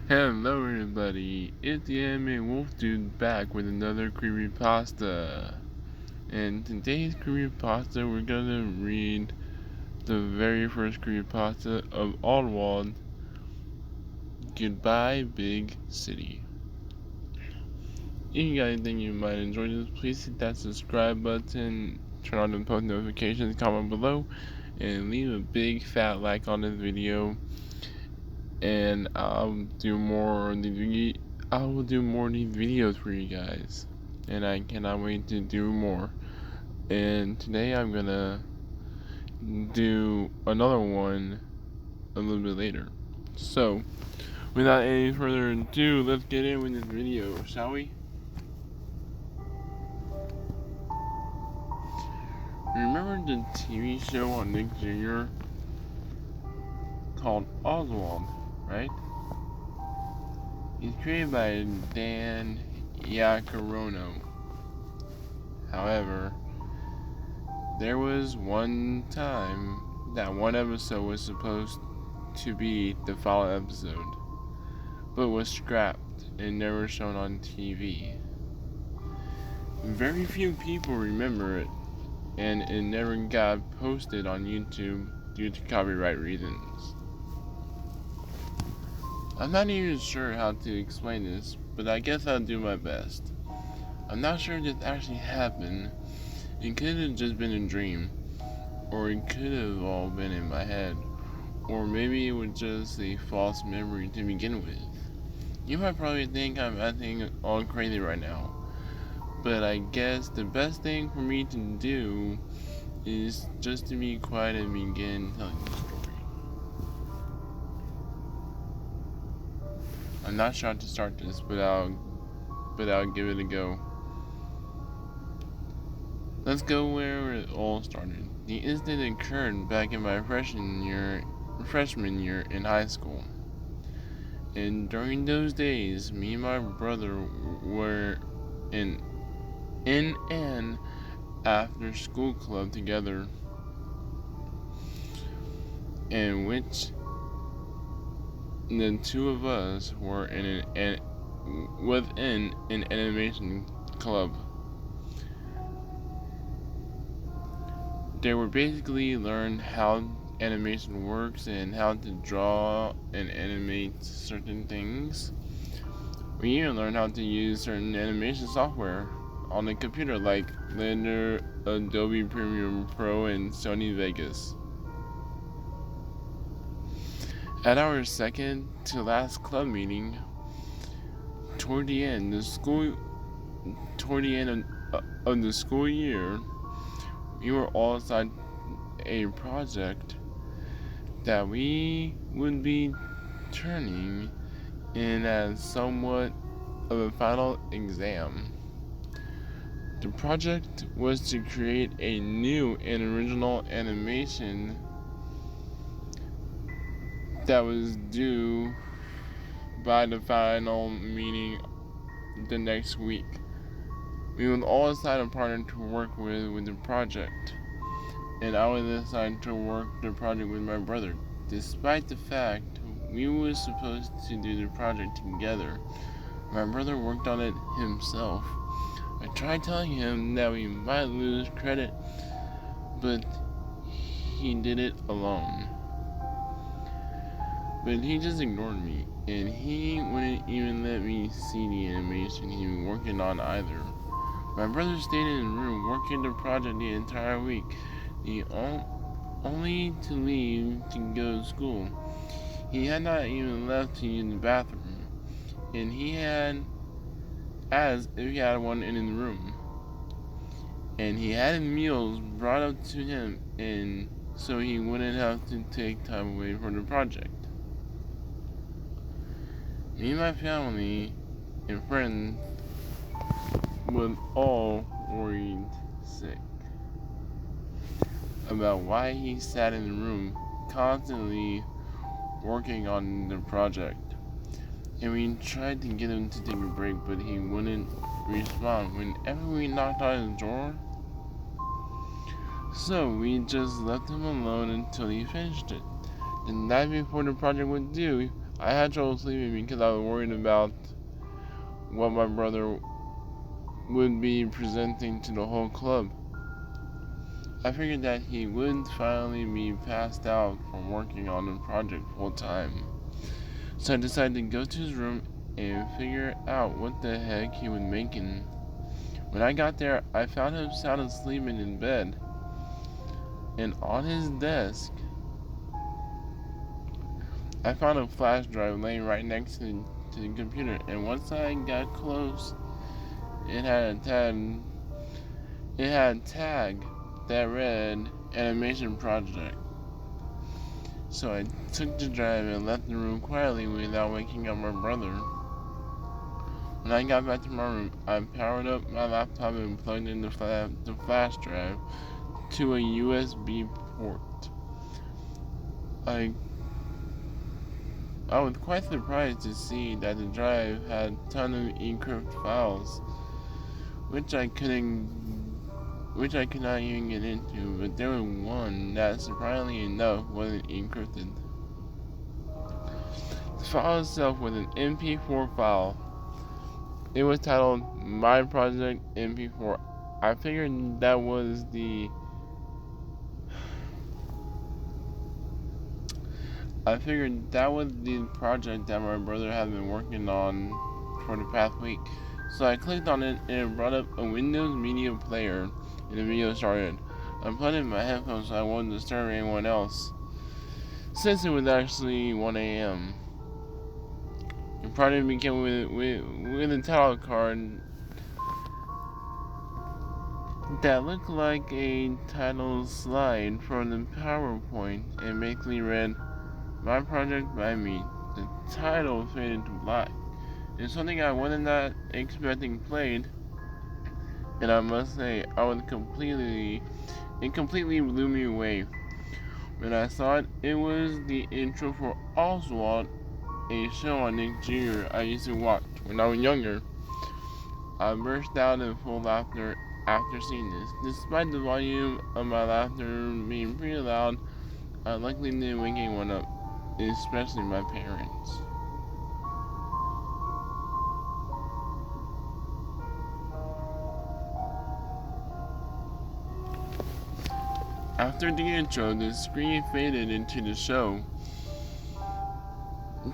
Hello everybody, it's the Anime Wolf Dude back with another creepypasta. And today's creepypasta, we're gonna read the very first creepypasta of Oswald, Goodbye Big City. If you guys think you might enjoy this, please hit that subscribe button, turn on the post notifications, comment below, and leave a big fat like on this video. And I will do more of these videos for you guys, and I cannot wait to do more. And today I'm gonna do another one a little bit later. So, without any further ado, let's get in with this video, shall we? Remember the TV show on Nick Jr. called Oswald, right? He's created by Dan Yacarono. However, there was one time that one episode was supposed to be the final episode, but was scrapped and never shown on TV. Very few people remember it, and it never got posted on YouTube due to copyright reasons. I'm not even sure how to explain this, but I guess I'll do my best. I'm not sure if this actually happened. It could have just been a dream, or it could have all been in my head, or maybe it was just a false memory to begin with. You might probably think I'm acting all crazy right now, but I guess the best thing for me to do is just to be quiet and begin telling the story. I'm not sure how to start this, but I'll give it a go. Let's go where it all started. The incident occurred back in my freshman year in high school. And during those days, me and my brother were in an after school club together, in which the two of us were within an animation club. They were basically learn how animation works and how to draw and animate certain things. We even learned how to use certain animation software on the computer like Blender, Adobe Premiere Pro, and Sony Vegas. At our second to last club meeting, toward the end of the school year, we were all assigned a project that we would be turning in as somewhat of a final exam. The project was to create a new and original animation that was due by the final meeting the next week. We would all assign a partner to work with the project, and I was assigned to work the project with my brother. Despite the fact we were supposed to do the project together, my brother worked on it himself. I tried telling him that we might lose credit, but he did it alone. But he just ignored me, and he wouldn't even let me see the animation he was working on either. My brother stayed in the room working the project the entire week, only to leave to go to school. He had not even left to use the bathroom, and he had, as if he had one in the room. And he had meals brought up to him, and so he wouldn't have to take time away from the project. Me and my family and friends were all worried sick about why he sat in the room constantly working on the project. And we tried to get him to take a break, but he wouldn't respond whenever we knocked on his door. So we just left him alone until he finished it. The night before the project was due, I had trouble sleeping because I was worried about what my brother would be presenting to the whole club. I figured that he would finally be passed out from working on the project full time. So I decided to go to his room and figure out what the heck he was making. When I got there, I found him sound asleep in his bed. And on his desk, I found a flash drive laying right next to the computer. And once I got close, it had a tag that read Animation Project. So I took the drive and left the room quietly without waking up my brother. When I got back to my room, I powered up my laptop and plugged in the flash drive to a USB port. I was quite surprised to see that the drive had a ton of encrypted files, which I could not even get into, but there was one that, surprisingly enough, wasn't encrypted. The file itself was an MP4 file. It was titled My Project MP4. I figured that was the project that my brother had been working on for the past week. So I clicked on it and it brought up a Windows Media Player and the video started. I plugged in my headphones so I wouldn't disturb anyone else, since it was actually 1 a.m. The project began with a title card that looked like a title slide from the PowerPoint and basically read, My Project by Me. The title faded to black. It's something I was not expecting played, and I must say, it completely blew me away. When I saw it, it was the intro for Oswald, a show on Nick Jr. I used to watch when I was younger. I burst out in full laughter after seeing this. Despite the volume of my laughter being pretty loud, I luckily didn't wake anyone up, especially my parents. After the intro, the screen faded into the show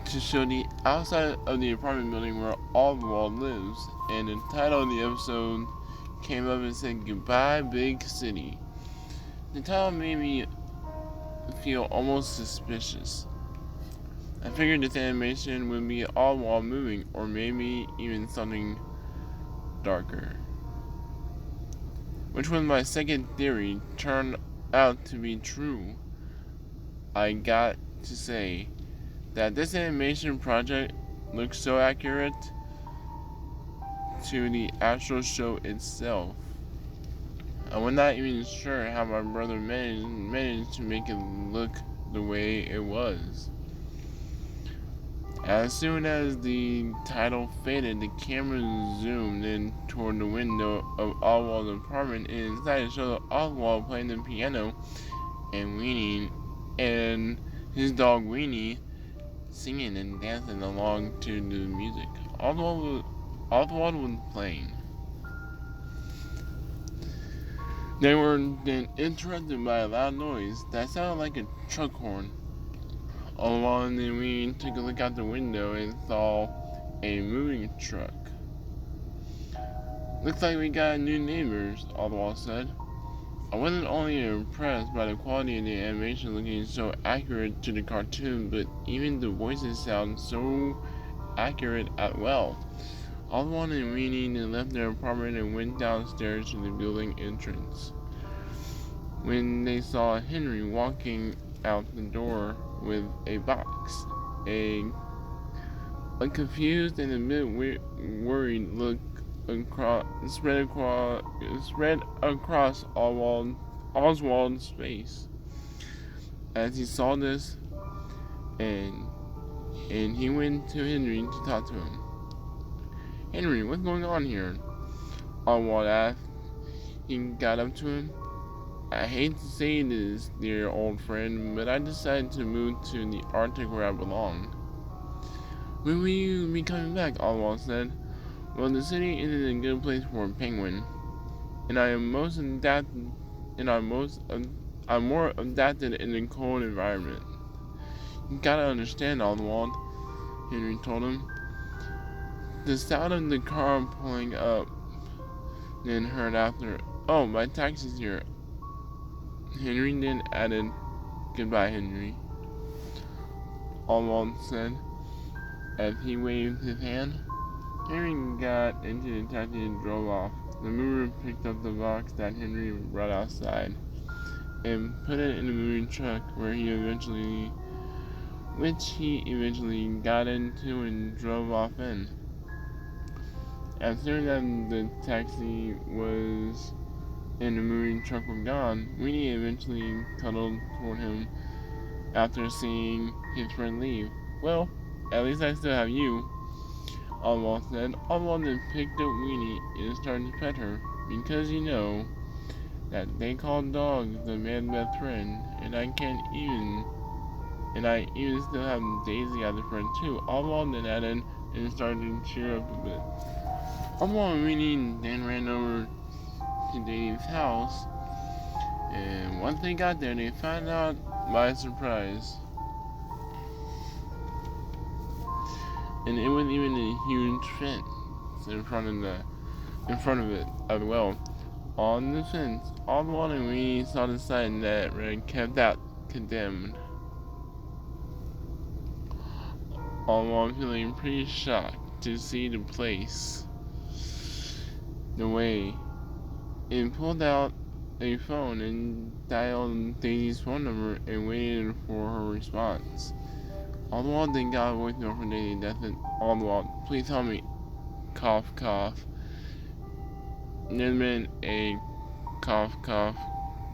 to show the outside of the apartment building where Oswald lives, and the title of the episode came up and said, Goodbye, Big City. The title made me feel almost suspicious. I figured this animation would be Oswald moving, or maybe even something darker. Which was my second theory, turned out to be true. I got to say that this animation project looks so accurate to the actual show itself. I was not even sure how my brother managed to make it look the way it was. As soon as the title faded, the camera zoomed in toward the window of Oswald's apartment and inside it showed Oswald playing the piano and his dog Weenie singing and dancing along to the music. Oswald was playing. They were then interrupted by a loud noise that sounded like a truck horn. Oswald and we took a look out the window and saw a moving truck. Looks like we got new neighbors, Oswald said. I wasn't only impressed by the quality of the animation looking so accurate to the cartoon, but even the voices sound so accurate as well. Oswald and Weenie then left their apartment and went downstairs to the building entrance. When they saw Henry walking out the door with a box, a confused and a bit worried look spread across Oswald's face as he saw this, and he went to Henry to talk to him. Henry, what's going on here? Oswald asked. He got up to him. I hate to say this, dear old friend, but I decided to move to the Arctic where I belong. When will you be coming back? Oswald said. Well, the city isn't a good place for a penguin, and I'm more adapted in a cold environment. You gotta understand, Oswald, Henry told him. The sound of the car pulling up, then heard after, "Oh, my taxi's here." Henry then added, "Goodbye, Henry," Oswald said, as he waved his hand. Henry got into the taxi and drove off. The mover picked up the box that Henry brought outside and put it in the moving truck which he eventually got into and drove off in. As soon as the taxi was and the moving truck were gone, Winnie eventually cuddled toward him after seeing his friend leave. "Well, at least I still have you," Oswald said. Oswald then picked up Winnie and started to pet her, because you know that they call dogs the man's best friend, and I even still have Daisy as a friend too. Oswald then added and started to cheer up a bit. Oswald and Winnie then ran over to Daisy's house, and once they got there, they found out by surprise. And it was even a huge fence in front of it as well. On the fence, Oswald and Winnie saw the sign that read "Kept Out Condemned." Oswald feeling pretty shocked to see the place the way, and pulled out a phone and dialed Daisy's phone number and waited for her response. Oswald then got a voicemail from Daisy that said, "Oswald, please help me." Cough, cough. There's been a cough, cough,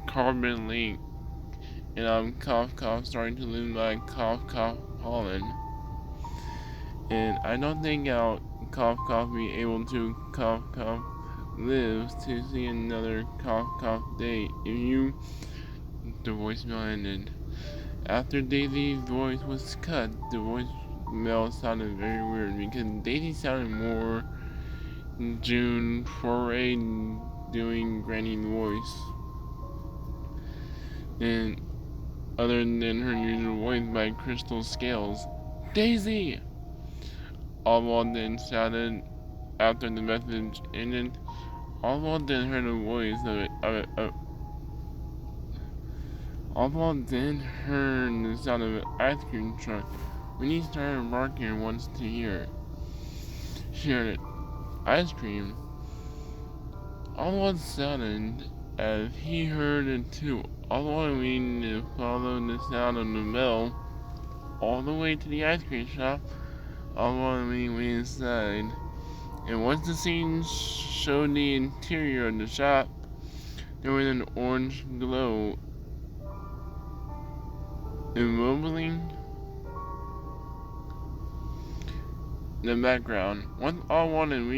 carbon leak, and I'm cough, cough, starting to lose my cough, cough pollen. And I don't think I'll cough, cough be able to cough, cough live to see another cough, cough day if you. The voicemail ended. After Daisy's voice was cut, the voicemail sounded very weird because Daisy sounded more June Foray doing Granny's voice, and other than her usual voice by Crystal Scales. "Daisy!" Oswald then shouted after the message ended. Oswald then heard the voice Oswald then heard the sound of an ice cream truck. When he started barking and wants to hear. She heard it. Ice cream. Oswald shouted as he heard it too. Oswald waited to follow the sound of the bell all the way to the ice cream shop. Oswald went inside, and once the scene showed the interior of the shop, there was an orange glow immobling in the background. Once Oswald and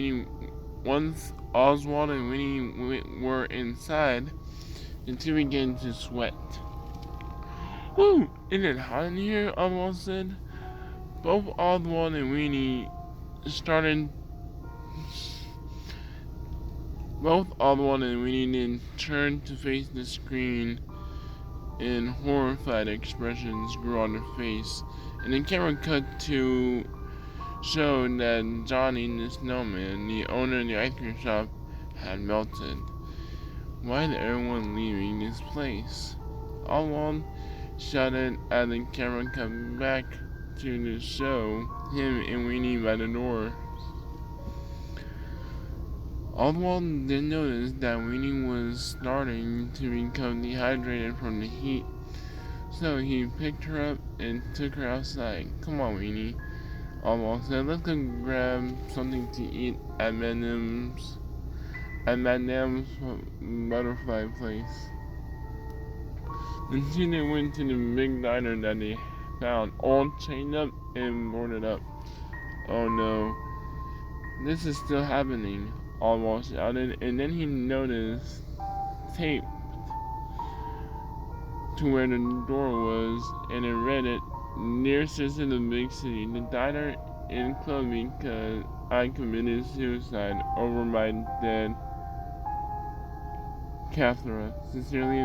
Winnie were inside, the two began to sweat. "Woo! Isn't it hot in here?" Oswald said. Both Oswald and Winnie then turned to face the screen, and horrified expressions grew on their face. And the camera cut to show that Johnny the Snowman, the owner of the ice cream shop, had melted. Why is everyone leaving this place? Oswald shouted as the camera cut back to show him and Winnie by the door. Oswald then noticed that Winnie was starting to become dehydrated from the heat, so he picked her up and took her outside. "Come on, Winnie," Oswald said. "Let's go grab something to eat at Madame's butterfly place." The two then went to the big diner that they found, all chained up and boarded up. "Oh no, this is still happening," Oswald shouted, and then he noticed tape to where the door was, and it read it, "Near sister of the big city. The diner in club because I committed suicide over my dead Cathra. Sincerely,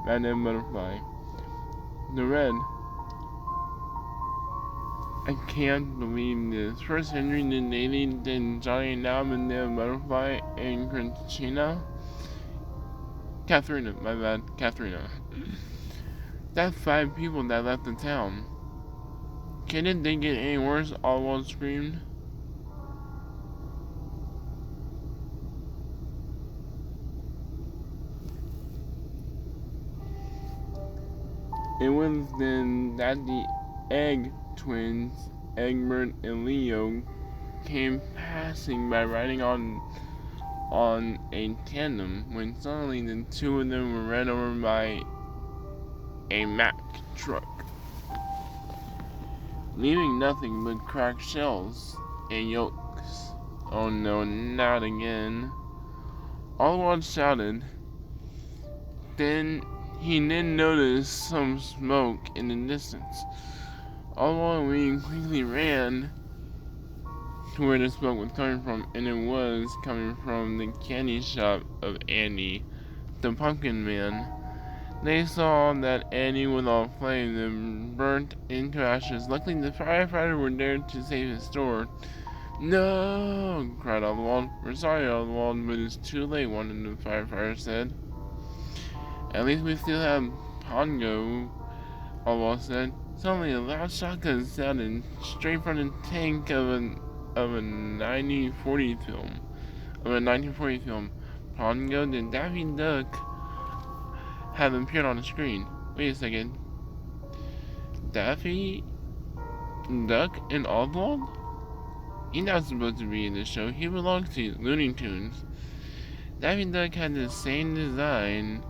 Madame Butterfly. The Red. I can't believe this. First Henry, then Lady, then Johnny, now Madame Butterfly, and Conchina. Katharina, my bad, Katharina. That's 5 people that left the town. Can it get any worse? Oswald screamed. It was then that the Egg twins, Egbert and Leo, came passing by riding on a tandem when suddenly the 2 of them were ran over by a Mack truck, leaving nothing but cracked shells and yolks. Oh no, not again. Oswald shouted. He then noticed some smoke in the distance. Oswald and Wee quickly ran to where the smoke was coming from, and it was coming from the candy shop of Andy, the pumpkin man. They saw that Andy was on flames and burnt into ashes. Luckily, the firefighter were there to save his store. No! Cried Oswald. We're sorry, Oswald, but it's too late, one of the firefighters said. At least we still have Pongo, Oswald said. Suddenly, a loud shotgun sounded straight from the tank of a 1940 film. Pongo the Daffy Duck had appeared on the screen. Wait a second. Daffy Duck and Oswald? He's not supposed to be in the show. He belongs to Looney Tunes. Daffy Duck had the same design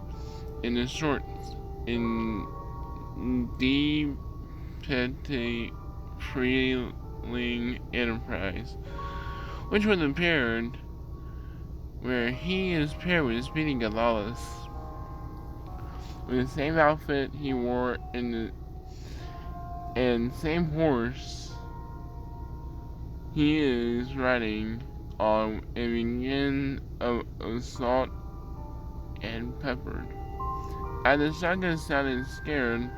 in the shorts in the Petty Freeling Enterprise, which was appeared where he is paired with Speedy Gonzales. With the same outfit he wore and same horse he is riding on and begin of assault and peppered. As the shotgun sounded scared,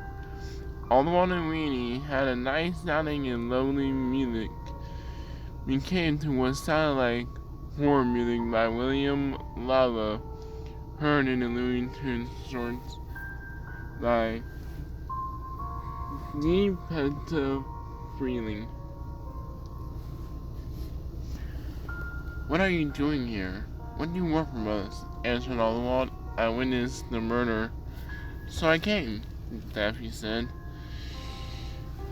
Oswald and Weenie had a nice sounding and lovely music became to what sounded like horror music by William Lava, heard in the Looney Tunes shorts by the Petty Freeling. What are you doing here? What do you want from us? Answered Oswald. I witnessed the murder, so I came, Daffy said.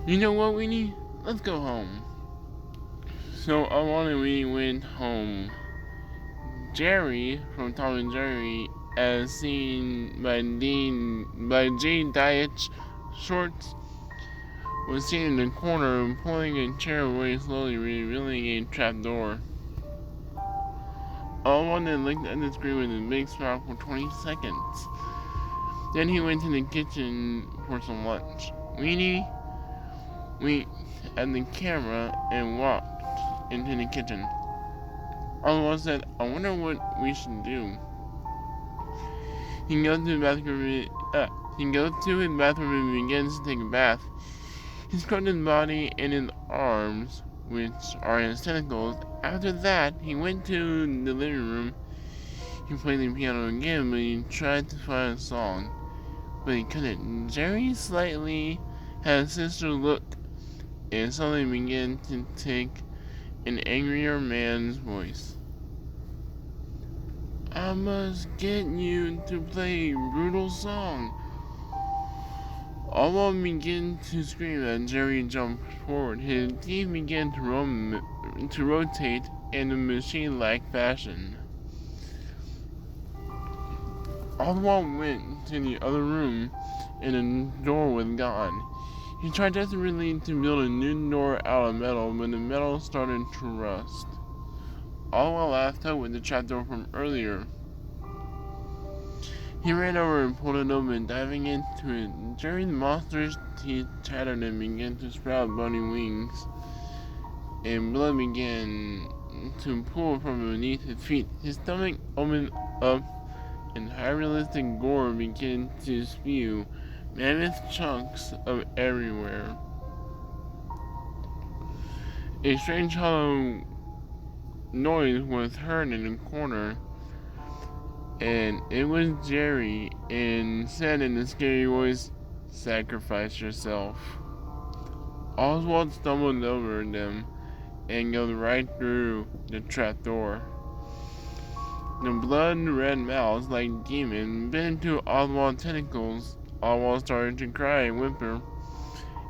You know what, Weenie? Let's go home. So Oswald and Weenie went home. Jerry from Tom and Jerry, as seen by J. Dietz Shorts, was sitting in the corner and pulling a chair away slowly, revealing a trapdoor. Oswald then looked at the screen with a big smile for 20 seconds. Then he went to the kitchen for some lunch. Weenie winked at the camera and walked into the kitchen. Oswald said, I wonder what we should do. He goes to his bathroom and begins to take a bath. He scrubbed his body and his arms, which are his tentacles. After that, he went to the living room. He played the piano again, but he tried to find a song, but he couldn't. Jerry slightly had his sister look and suddenly began to take an angrier man's voice. I must get you to play a brutal song. Oswald began to scream as Jerry jumped forward. His teeth began to rotate in a machine-like fashion. Oswald went to the other room and the door was gone. He tried desperately to build a new door out of metal, but the metal started to rust. Oswald laughed up with the trapdoor from earlier. He ran over and pulled it open, diving into it. Jerry's monstrous teeth chattered and began to sprout bunny wings, and blood began to pool from beneath his feet. His stomach opened up, and high-realistic gore began to spew mammoth chunks of everywhere. A strange hollow noise was heard in the corner, and it was Jerry, and said in a scary voice, "Sacrifice yourself." Oswald stumbled over them and goes right through the trapdoor. The blood-red mouths, like demons, bit into Oswald's tentacles. Oswald started to cry and whimper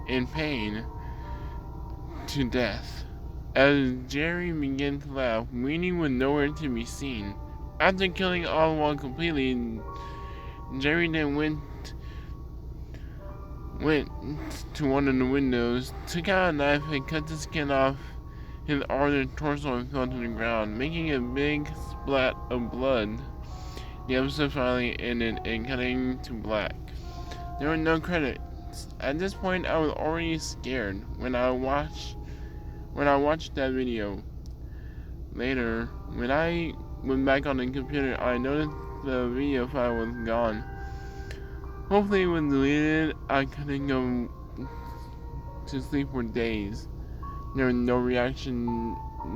in pain to death. As Jerry began to laugh, Weenie was nowhere to be seen. After killing Oswald completely, Jerry then went to one of the windows, took out a knife, and cut the skin off his arm and torso and fell to the ground, making a big splat of blood. The episode finally ended and cutting to black. There were no credits. At this point, I was already scared when I watched that video. Later, when I went back on the computer, I noticed the video file was gone. Hopefully it was deleted. I couldn't go to sleep for days. There was no reaction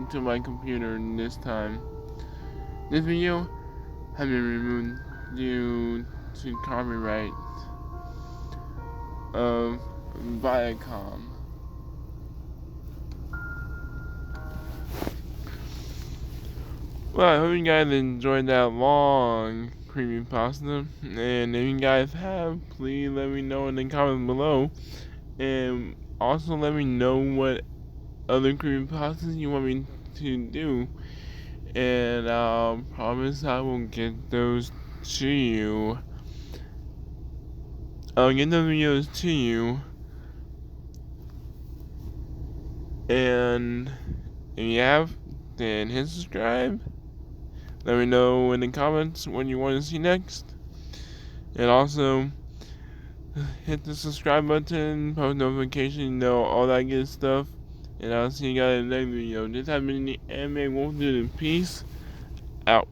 to my computer this time. This video has been removed due to copyright of Viacom. Well, I hope you guys enjoyed that long creepypasta, and if you guys have, please let me know in the comments below, and also let me know what other creepypastas you want me to do, and I'll promise I will get those to you. I'll get those videos to you, and if you have, then hit subscribe. Let me know in the comments what you want to see next. And also, hit the subscribe button, post notification, all that good stuff. And I'll see you guys in the next video. This has been the Anime Wolf Dude. Peace out.